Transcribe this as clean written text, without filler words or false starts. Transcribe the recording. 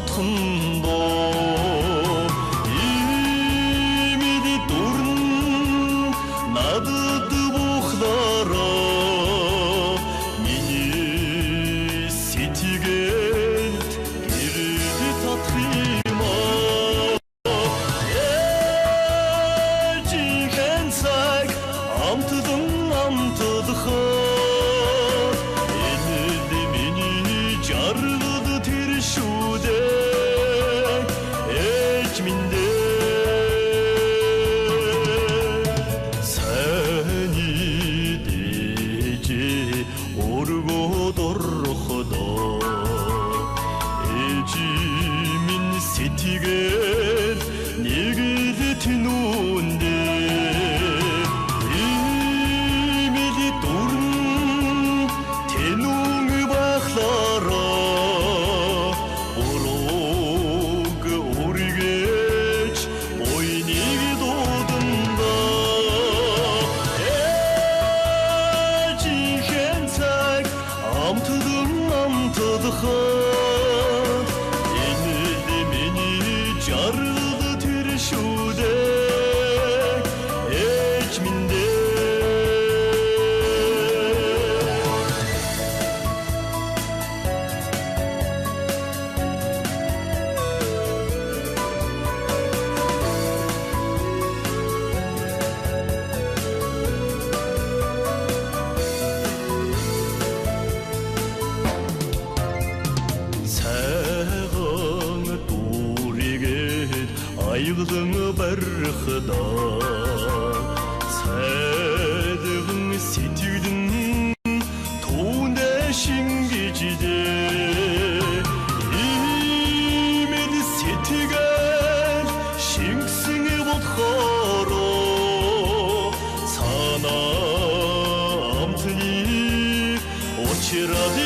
ботхондоо имэди дурн надад бухлараа миний сэтгэлд гэрэл татах юм ээжийн цаг амтлан амтлахаа сэтгэл нэг л тэнүүндээ имэл дурн тэнүүн бахлаараа урууг үргэж ойныг дуудандаа ээжийн цаг амтлан амтлахаа Айлгын бархадаа сайдгын сэтгэлэн түүндэ шингэждээ имэл сэтгэл шингсэн бодхороо санаа амтны очраад